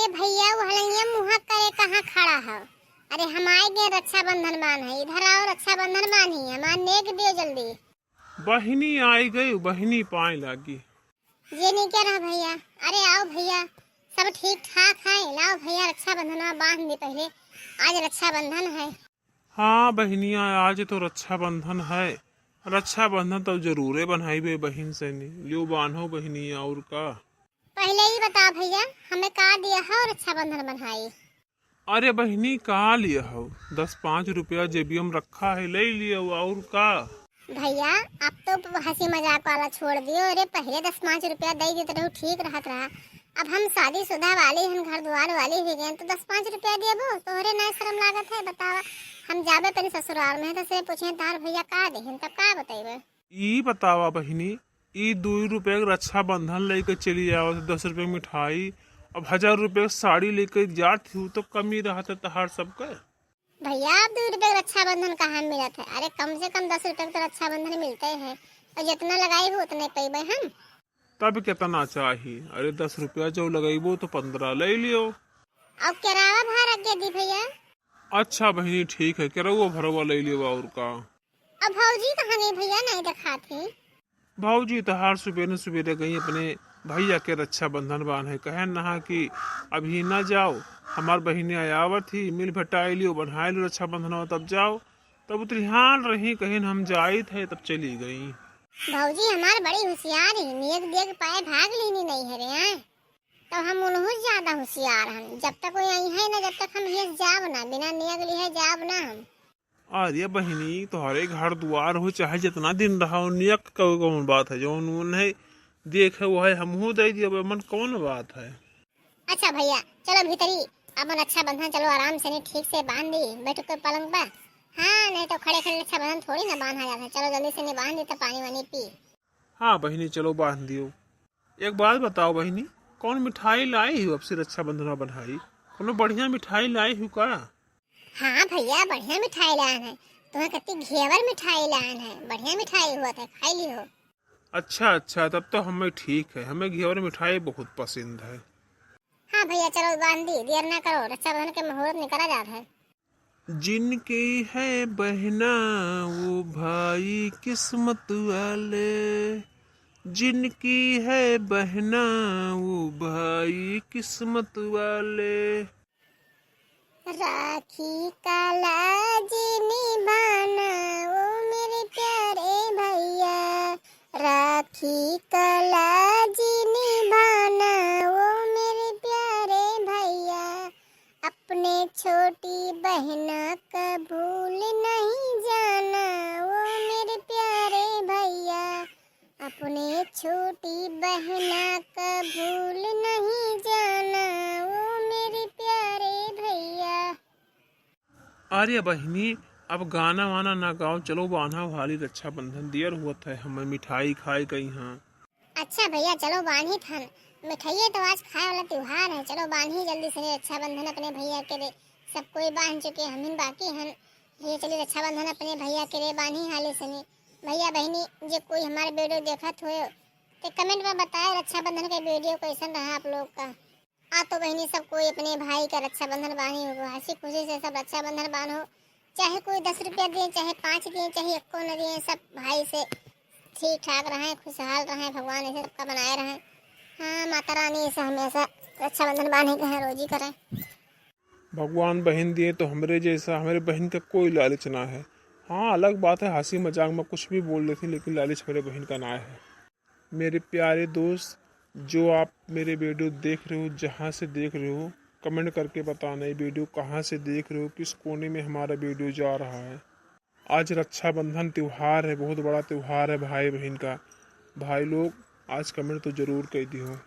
अरे भैया वो हलैया मुहा करे कहाँ खड़ा है। अरे हम आए गए रक्षाबंधन बांध है, इधर आओ रक्षाबंधन बांधी हमार नेक दियो जल्दी। बहिनी आई गई, बहिनी पाए लागी। ये नहीं कह रहा भैया। अरे आओ भैया, सब ठीक ठाक है। लाओ भैया रक्षाबंधन बांध दे पहले, आज रक्षाबंधन है। हाँ बहनिया, आज तो रक्षाबंधन है। रक्षाबंधन तो जरूरे बन्हाई बे बहन से नहीं लियो बांधो बहनिया और का। पहले ही बता भैया हमें का दिया है और रक्षाबंधन बन्हाई। अरे बहनी कहाँ लिया हो, 10-5 रुपया जेबीएम रखा है, ले लियो और का। भैया अब तो हंसी मजाक वाला छोड़ दियो। अरे पहले 10-5 रुपया दे देते रहो, ठीक रहत रहा। अब हम शादीशुदा वाले हैं, घर द्वार वाले ही गए, तो 10-5 रुपया देबो तोहरे ना शर्म लागत है? बतावा, हम जाबे तनी ससुराल में तो से पूछे तार भैया का देहन तब का बतेबे। ई बतावा बहनी, ई 2 रुपये का रक्षाबंधन लेके चली जाओ, 10 रुपये मिठाई, अब 1000 रुपये साड़ी लेके जाती हूँ तो कमी रहता तहार सबका। भैया अब 2 रुपये का रक्षाबंधन कहाँ मिलत है? अरे कम से कम 10 रुपये का तो रक्षाबंधन मिलते हैं, और जितना लगाई हो उतने पैबे हम। तब कितना चाहिए? अरे 10 रुपया जो लगेबो तो 15 ले लियो। अब किराया भाड़ा के दी भैया। अच्छा बहनी ठीक है, किरवा भरवा ले लियो और का। अब भौजी कहाँ गई भैया, नहीं देखा थी। भाजी तहार सुबेरे सुबेरे गई अपने भैया के रक्षाबंधन बांधे, कहे नहा कि अभी न जाओ, हमार बहिनी आयावत थी, मिल भटाई लियो बन्हाई लो रक्षाबंधन, तब जाओ। तब ध्यान रही कहीं हम जाए थे तब चली गई। भौजी हमार बड़ी होशियार है, नियत देख पाए भाग लेनी नहीं है रे। तो हम उन्हों ज्यादा होशियार हैं, जब तक कोई आई है ना जब तक हम ये जाब ना, बिना नियत लिए जाब ना हम। अरे बहनी तुम्हारे घर द्वार हो चाहे जितना दिन रहा हो, नियक कौन बात है? जो उन्हें देखे वो है हमहू दे दिया, मन कौन बात है। अच्छा भैया चलो भीतरी, अब रक्षाबंधन चलो आराम से नहीं ठीक से बांध दी, बैठो कोई पलंग पर। हाँ नहीं तो खड़े खड़े रक्षाबंधन थोड़ी ना बांधा जाता है। चलो जल्दी से नहीं बांध दी तो पानी वानी पी। हाँ बहनी चलो बांध दियो। एक बात बताओ बहनी, कौन मिठाई लाई हो अब से रक्षाबंधन बन्हाई? कोनो बढ़िया मिठाई लाई हो का? हाँ भैया बढ़िया मिठाई लान है, तुम्हें कति घेवर मिठाई लान है, बढ़िया मिठाई हुआ था, खाई ली हो। अच्छा तब तो हमें ठीक है, हमें घेवर मिठाई बहुत पसंद है। हाँ भैया चलो बांध दी, देर ना करो, रक्षाबंधन के मुहूर्त निकला जा रहा है। जिनकी है बहना वो भाई किस्मत वाले, जिनकी है बहना वो भाई किस्मत वाले। राखी का लाज निभाना वो मेरे प्यारे भैया, राखी का लाज निभाना वो मेरे प्यारे भैया, अपने छोटी बहना का भूल नहीं जाना वो मेरे प्यारे भैया, अपने छोटी बहना का भूल नहीं जाना वो मेरे प्यारे भैया। अरे बहनी अब गाना वाना ना गाओ, चलो बांधा वाली रक्षाबंधन देर हुआ है, हमें मिठाई खाए गई। हाँ अच्छा भैया चलो बांधी थन, मिठाई तो आज खाए वाला त्योहार है, चलो बांधी जल्दी से रक्षाबंधन अपने भैया के रे। सब कोई बांध चुके, हम ही बाकी हैं। ये चलिए रक्षाबंधन अपने भैया के रे बांधी हाले से। भैया बहनी जो कोई हमारे वीडियो देखत हो तो कमेंट में बताए रक्षाबंधन का वीडियो कैसन रहा आप लोग का। तो बहनी सब कोई अपने भाई का रक्षाबंधन बांधी होगा, हंसी खुशी से सब रक्षाबंधन बांधो, चाहे कोई 10 रुपया दिए, चाहे 5 दिए, चाहे 1 न दिए, सब भाई से ठीक ठाक रहें, खुशहाल रहें, भगवान ऐसे सबका बनाए रहें। हाँ माता रानी ऐसा हमेशा रक्षाबंधन बांधे के हैं रोजी करें। भगवान बहन दिए तो हमरे जैसा, हमारे बहन का कोई लालच ना है। हाँ अलग बात है, हंसी मजाक में कुछ भी बोल रही थी, लेकिन लालच मेरे बहन का ना है। मेरे प्यारे दोस्त जो आप मेरे वीडियो देख रहे हो, जहाँ से देख रहे हो, कमेंट करके बताना ये वीडियो कहाँ से देख रहे हो, किस कोने में हमारा वीडियो जा रहा है। आज रक्षाबंधन त्यौहार है, बहुत बड़ा त्यौहार है भाई बहन का। भाई लोग आज कमेंट तो ज़रूर कर दियो।